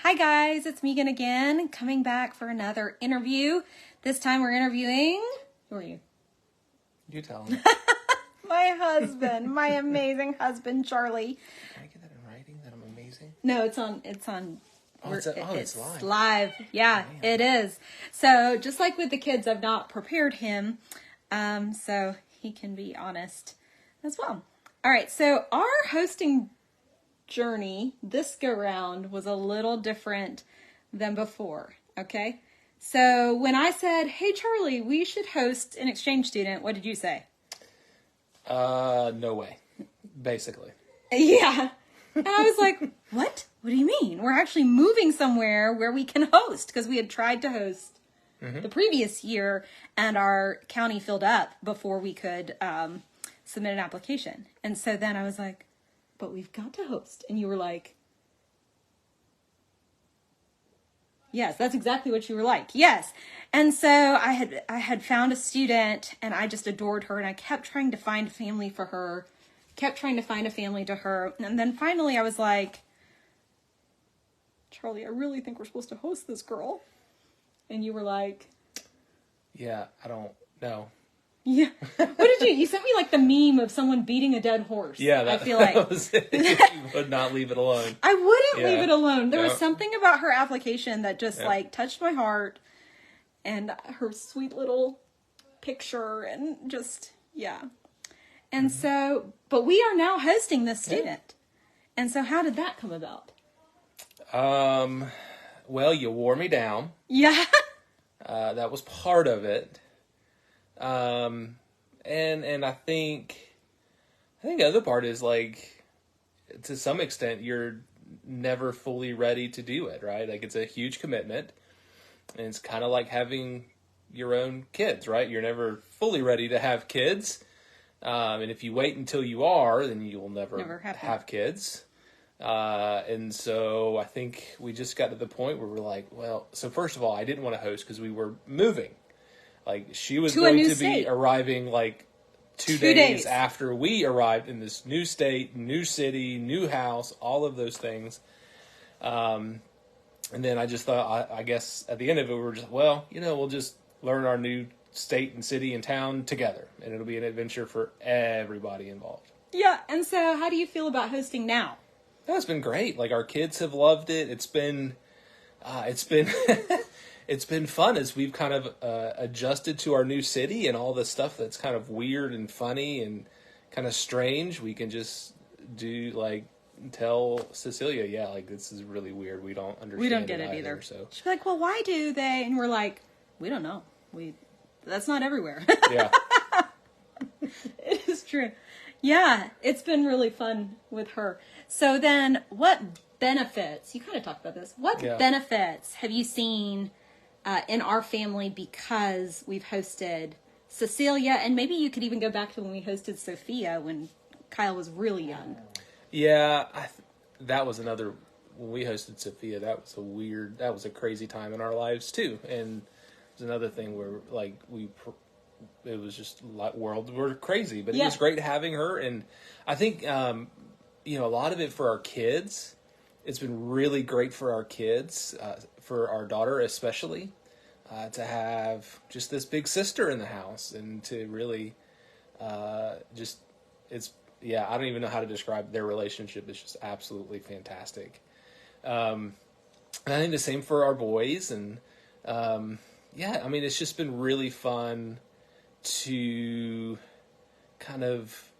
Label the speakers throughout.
Speaker 1: Hi guys, it's Meegan again, coming back for another interview. This time we're interviewing, who are you?
Speaker 2: You tell him.
Speaker 1: My husband, my amazing husband, Charlie.
Speaker 2: Can I get that in writing, that I'm amazing?
Speaker 1: No, it's
Speaker 2: It's live.
Speaker 1: live. Yeah,
Speaker 2: Man.
Speaker 1: it is. So just like with the kids, I've not prepared him, so he can be honest as well. All right, so our hosting journey this go round was a little different than before. Okay, so when I said, "Hey Charlie, we should host an exchange student," what did you say?
Speaker 2: No way. Basically.
Speaker 1: Yeah. And I was like, what? What do you mean? We're actually moving somewhere where we can host, because we had tried to host the previous year and our county filled up before we could submit an application. And so then I was like, but we've got to host. And you were like, yes, that's exactly what you were like. Yes. And so I had found a student and I just adored her and I kept trying to find a family for her, kept trying to find a family to her. And then finally I was like, Charlie, I really think we're supposed to host this girl. And you were like,
Speaker 2: Yeah, I don't know.
Speaker 1: yeah. What did you sent me like the meme of someone beating a dead horse.
Speaker 2: Yeah,
Speaker 1: I feel like
Speaker 2: that was it. You would not leave it alone.
Speaker 1: I wouldn't
Speaker 2: Yeah.
Speaker 1: leave it alone. There was
Speaker 2: Yeah.
Speaker 1: something about her application that just
Speaker 2: Yeah.
Speaker 1: like touched my heart, and her sweet little picture, and just yeah. And so, but we are now hosting this student. And so how did that come about?
Speaker 2: Well, you wore me down.
Speaker 1: Yeah.
Speaker 2: That was part of it. And I think the other part is like, to some extent, you're never fully ready to do it, right? Like it's a huge commitment, and it's kind of like having your own kids, right? You're never fully ready to have kids. And if you wait until you are, then you'll never have kids. And so I think we just got to the point where we're like, well, so first of all, I didn't want to host because we were moving. Like she was going to be arriving like two days after we arrived in this new state, new city, new house, all of those things. And then I just thought, I guess at the end of it, we were just, well, we'll just learn our new state and city and town together. And it'll be an adventure for everybody involved.
Speaker 1: Yeah. And so how do you feel about hosting now?
Speaker 2: It's been great. Like our kids have loved it. It's been it's been fun as we've kind of adjusted to our new city and all the stuff that's kind of weird and funny and kind of strange. We can just do like tell Cecilia, yeah, like this is really weird. We don't understand.
Speaker 1: We don't get it either.
Speaker 2: So
Speaker 1: she'd be like, well, why do they? And we're like, we don't know. That's not everywhere.
Speaker 2: Yeah.
Speaker 1: It is true. Yeah, it's been really fun with her. So then what benefits, you kind of talked about this, what benefits have you seen in our family because we've hosted Cecilia, and maybe you could even go back to when we hosted Sophia when Kyle was really young.
Speaker 2: Yeah, that was another, when we hosted Sophia, that was a crazy time in our lives too. And it was another thing where like it was just like worlds were crazy, but it was great having her. And I think, a lot of it for our kids, it's been really great for our kids, for our daughter especially, to have just this big sister in the house and to really I don't even know how to describe their relationship. It's just absolutely fantastic. And I think the same for our boys. And it's just been really fun to kind of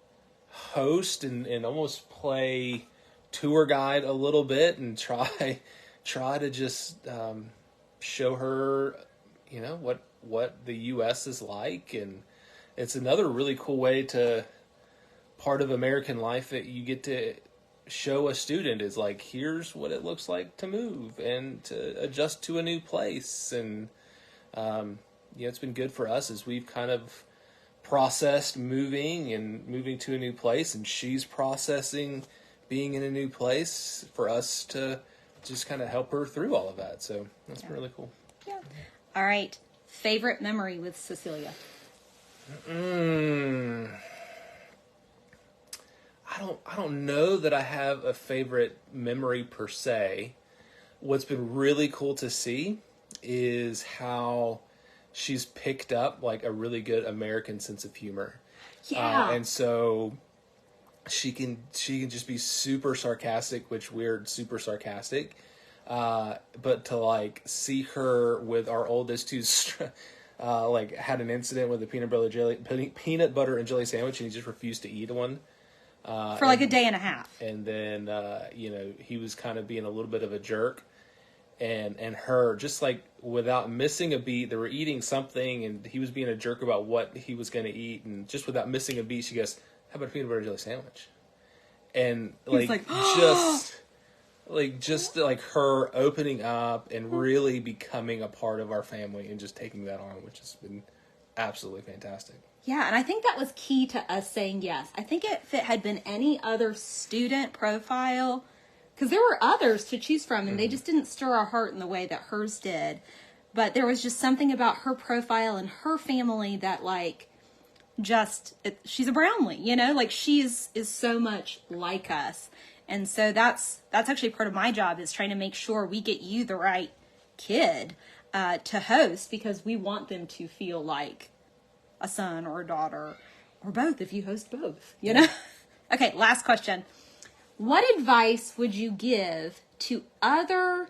Speaker 2: host and almost play tour guide a little bit and try to just show her what the U.S. is like. And it's another really cool way to part of American life that you get to show a student is like, here's what it looks like to move and to adjust to a new place. And it's been good for us as we've kind of processed moving to a new place, and she's processing being in a new place, for us to just kind of help her through all of that. So that's been really cool.
Speaker 1: Yeah. All right. Favorite memory with Cecilia?
Speaker 2: I don't know that I have a favorite memory per se. what's been really cool to see is how she's picked up like a really good American sense of humor.
Speaker 1: Yeah.
Speaker 2: And so she can just be super sarcastic, which we're super sarcastic. But to like see her with our oldest who's like had an incident with a peanut butter and jelly sandwich, and he just refused to eat one.
Speaker 1: For like a day and a half.
Speaker 2: And then, he was kind of being a little bit of a jerk. And her, just like without missing a beat, they were eating something and he was being a jerk about what he was going to eat. And just without missing a beat, she goes, how about a peanut butter and jelly sandwich? And like just like her opening up and really becoming a part of our family and just taking that on, which has been absolutely fantastic.
Speaker 1: Yeah, and I think that was key to us saying yes. I think if it had been any other student profile, because there were others to choose from, and they just didn't stir our heart in the way that hers did. But there was just something about her profile and her family that, like, she's a Brownley, like she is so much like us. And so that's actually part of my job, is trying to make sure we get you the right kid to host, because we want them to feel like a son or a daughter, or both if you host both, Okay, last question. What advice would you give to other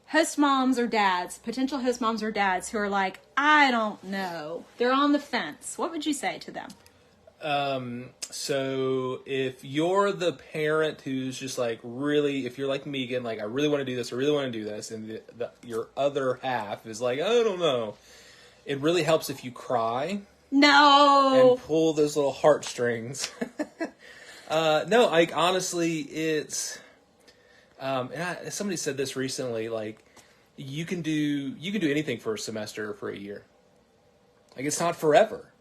Speaker 1: host moms or dads, potential host moms or dads who are like, I don't know, they're on the fence? What would you say to them?
Speaker 2: So if you're the parent who's just like really, if you're like Meegan, like I really want to do this, I really want to do this, and your other half is like, I don't know, it really helps if you cry.
Speaker 1: No.
Speaker 2: And pull those little heartstrings. No, like honestly, it's. Somebody said this recently. Like, you can do anything for a semester or for a year. Like, it's not forever.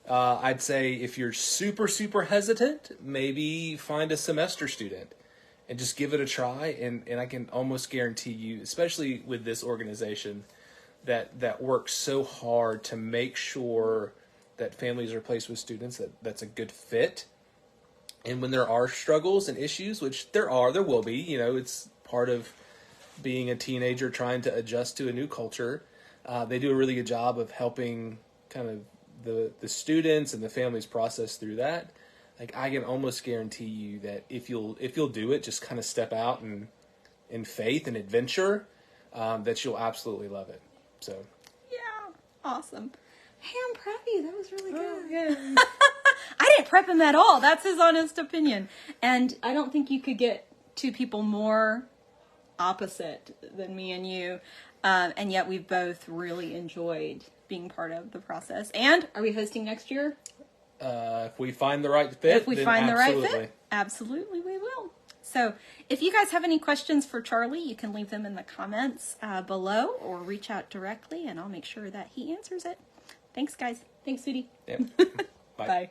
Speaker 2: I'd say if you're super, super hesitant, maybe find a semester student and just give it a try. And I can almost guarantee you, especially with this organization that works so hard to make sure that families are placed with students that's a good fit. And when there are struggles and issues, which there will be, it's part of being a teenager trying to adjust to a new culture. They do a really good job of helping kind of the students and the families process through that. Like, I can almost guarantee you that if you'll do it, just kind of step out and in faith and adventure, that you'll absolutely love it. So.
Speaker 1: Yeah. Awesome. Hey, I'm proud of you. That was really good.
Speaker 2: Oh, yeah.
Speaker 1: I didn't prep him at all. That's his honest opinion. And I don't think you could get two people more opposite than me and you. And yet we've both really enjoyed being part of the process. And are we hosting next year?
Speaker 2: If we find the right fit,
Speaker 1: absolutely we will. So if you guys have any questions for Charlie, you can leave them in the comments below, or reach out directly, and I'll make sure that he answers it. Thanks, guys. Thanks, sweetie.
Speaker 2: Yep. Bye.
Speaker 1: Bye.